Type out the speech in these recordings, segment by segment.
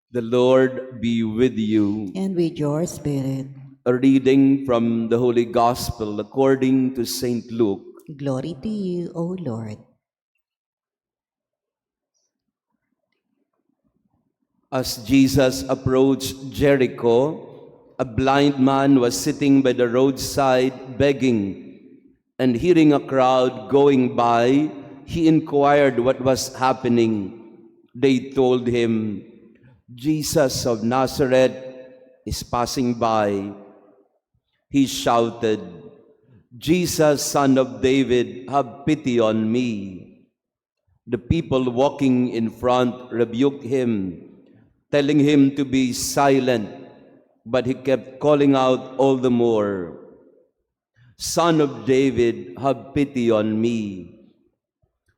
The Lord be with you. And with your spirit. A reading from the Holy Gospel according to St. Luke. Glory to you, O Lord. As Jesus approached Jericho, a blind man was sitting by the roadside begging, and hearing a crowd going by, he inquired what was happening. They told him, "Jesus of Nazareth is passing by." He shouted, "Jesus, Son of David, have pity on me." The people walking in front rebuked him, telling him to be silent, but he kept calling out all the more, "Son of David, have pity on me."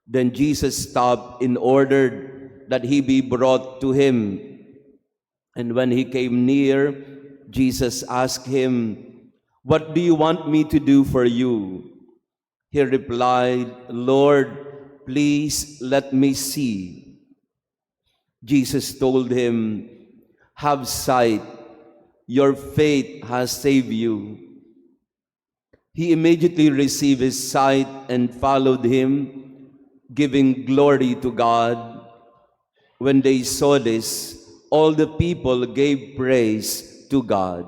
Then Jesus stopped and ordered that he be brought to him. And when he came near, Jesus asked him, "What do you want me to do for you?" He replied, "Lord, please let me see." Jesus told him, "Have sight, your faith has saved you." He immediately received his sight and followed him, giving glory to God. When they saw this, all the people gave praise to God.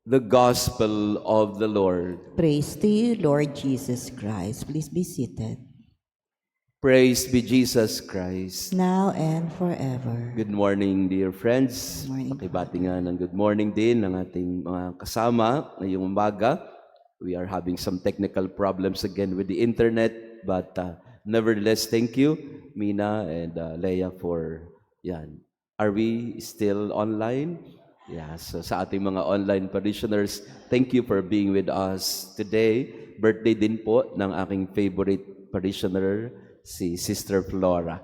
The Gospel of the Lord. Praise to you, Lord Jesus Christ. Please be seated. Praise be Jesus Christ. Now and forever. Good morning, dear friends. Good morning. Pakibati nga ng good morning din ng ating mga kasama ngayong umaga. We are having some technical problems again with the internet, but nevertheless, thank you, Mina and Leia, for yan. Are we still online? Yeah, so sa ating mga online parishioners, thank you for being with us today. Birthday din po ng aking favorite parishioner, si Sister Flora.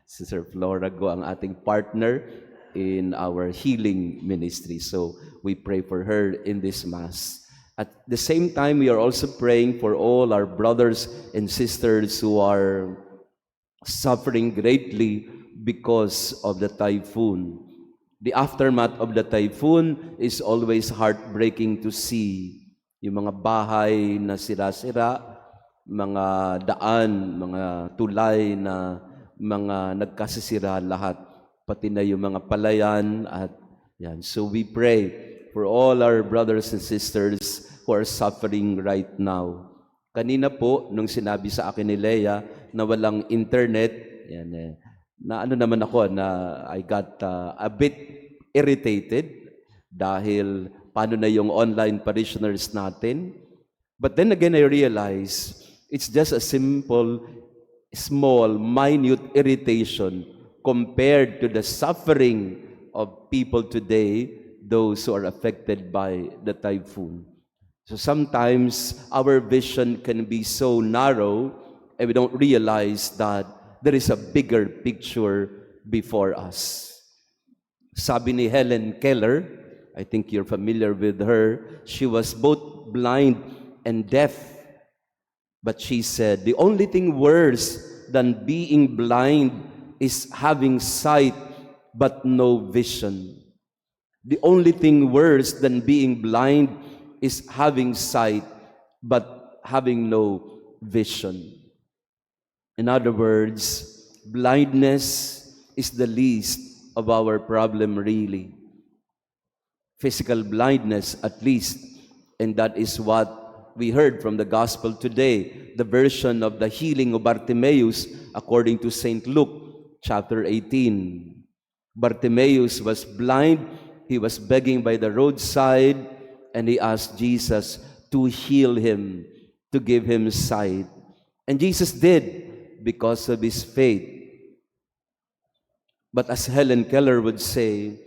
Sister Flora Go ang ating partner in our healing ministry. So we pray for her in this Mass. At the same time, we are also praying for all our brothers and sisters who are suffering greatly because of the typhoon. The aftermath of the typhoon is always heartbreaking to see. Yung mga bahay na sira-sira, mga daan, mga tulay na mga nagkasisira lahat, pati na yung mga palayan at yan. So we pray for all our brothers and sisters who are suffering right now. Kanina po, nung sinabi sa akin ni Leia na walang internet, yan, na ano naman ako, na I got a bit irritated dahil paano na yung online parishioners natin. But then again, I realized it's just a simple, small, minute irritation compared to the suffering of people today, those who are affected by the typhoon. So sometimes our vision can be so narrow and we don't realize that there is a bigger picture before us. Sabi ni Helen Keller, I think you're familiar with her, she was both blind and deaf. But she said, the only thing worse than being blind is having sight but no vision. The only thing worse than being blind is having sight but having no vision. In other words, blindness is the least of our problem really. Physical blindness at least, and that is what we heard from the gospel today, the version of the healing of Bartimaeus according to St. Luke chapter 18. Bartimaeus was blind, he was begging by the roadside, and he asked Jesus to heal him, to give him sight. And Jesus did because of his faith. But as Helen Keller would say,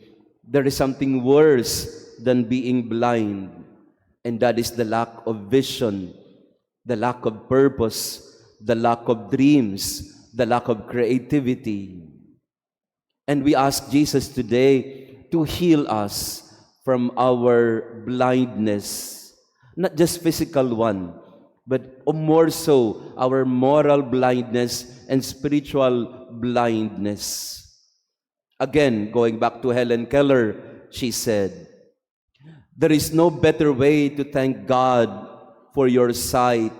there is something worse than being blind, and that is the lack of vision, the lack of purpose, the lack of dreams, the lack of creativity. And we ask Jesus today to heal us from our blindness, not just physical one, but more so our moral blindness and spiritual blindness. Again, going back to Helen Keller, she said, there is no better way to thank God for your sight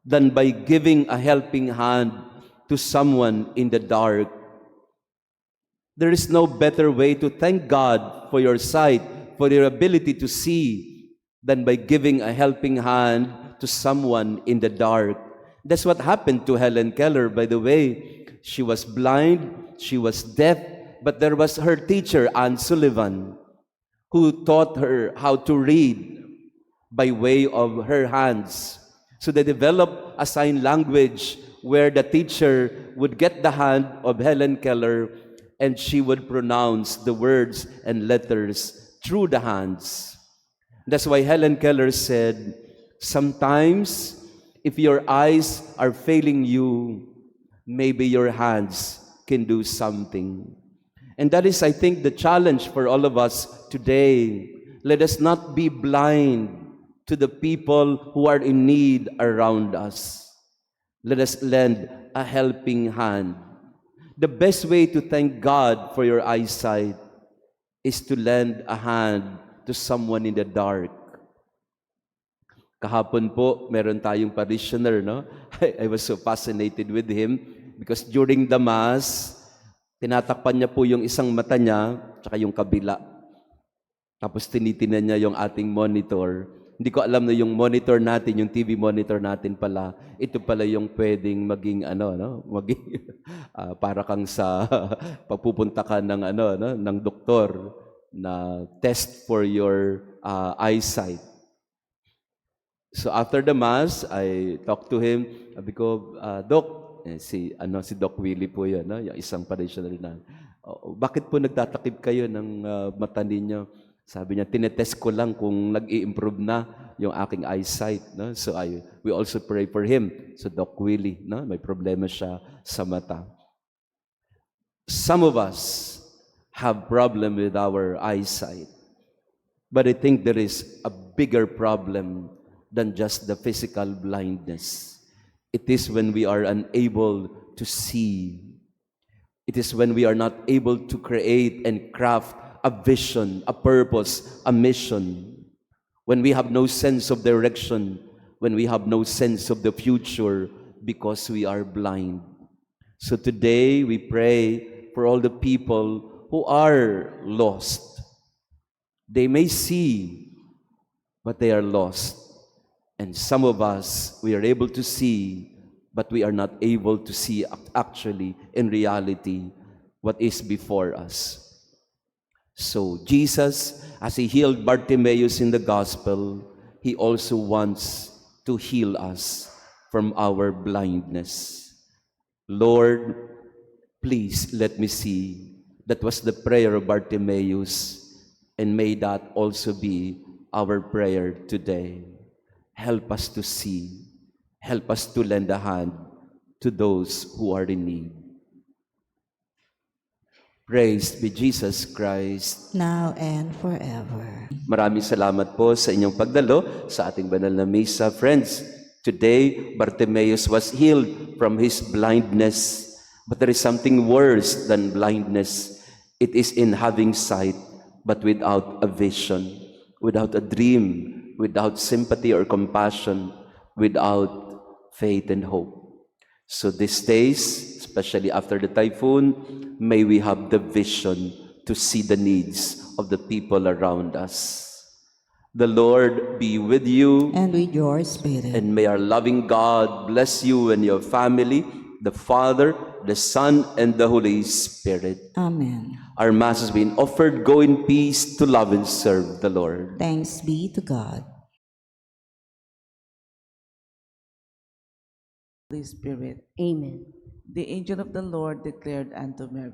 than by giving a helping hand to someone in the dark. There is no better way to thank God for your sight, for your ability to see, than by giving a helping hand to someone in the dark. That's what happened to Helen Keller, by the way. She was blind, she was deaf, but there was her teacher, Anne Sullivan, who taught her how to read by way of her hands. So they developed a sign language where the teacher would get the hand of Helen Keller and she would pronounce the words and letters through the hands. That's why Helen Keller said, sometimes if your eyes are failing you, maybe your hands can do something. And that is, I think, the challenge for all of us today. Let us not be blind to the people who are in need around us. Let us lend a helping hand. The best way to thank God for your eyesight is to lend a hand to someone in the dark. Kahapon po, meron tayong parishioner, no? I was so fascinated with him because during the Mass, tinatakpan niya po yung isang mata niya, tsaka yung kabila. Tapos tinitinan niya yung ating monitor. Hindi ko alam na yung monitor natin, yung TV monitor natin pala, ito pala yung pwedeng maging maging para kang sa pagpupunta ka ng ng doktor na test for your eyesight. So after the Mass, I talked to him. Sabi ko, Doc, si Doc Willie po 'yon, no? Yung isang parishioner na. Bakit po nagtatakip kayo ng mata ninyo? Sabi niya, tinetest ko lang kung nag-i-improve na yung aking eyesight, no? So we also pray for him. So Doc Willie, no? May problema siya sa mata. Some of us have problem with our eyesight. But I think there is a bigger problem than just the physical blindness. It is when we are unable to see. It is when we are not able to create and craft a vision, a purpose, a mission. When we have no sense of direction, when we have no sense of the future because we are blind. So today we pray for all the people who are lost. They may see, but they are lost. And some of us, we are able to see, but we are not able to see actually, in reality, what is before us. So Jesus, as He healed Bartimaeus in the Gospel, He also wants to heal us from our blindness. Lord, please let me see. That was the prayer of Bartimaeus, and may that also be our prayer today. Help us to see. Help us to lend a hand to those who are in need. Praise be Jesus Christ. Now and forever. Maraming salamat po sa inyong pagdalo sa ating banal na misa. Friends, today, Bartimaeus was healed from his blindness. But there is something worse than blindness. It is in having sight, but without a vision, without a dream, without sympathy or compassion, without faith and hope. So these days, especially after the typhoon, may we have the vision to see the needs of the people around us. The Lord be with you. And with your spirit. And may our loving God bless you and your family, the Father, the Son, and the Holy Spirit. Amen. Our Mass has been offered. Go in peace to love and serve the Lord. Thanks be to God. Holy Spirit. Amen. The angel of the Lord declared unto Mary,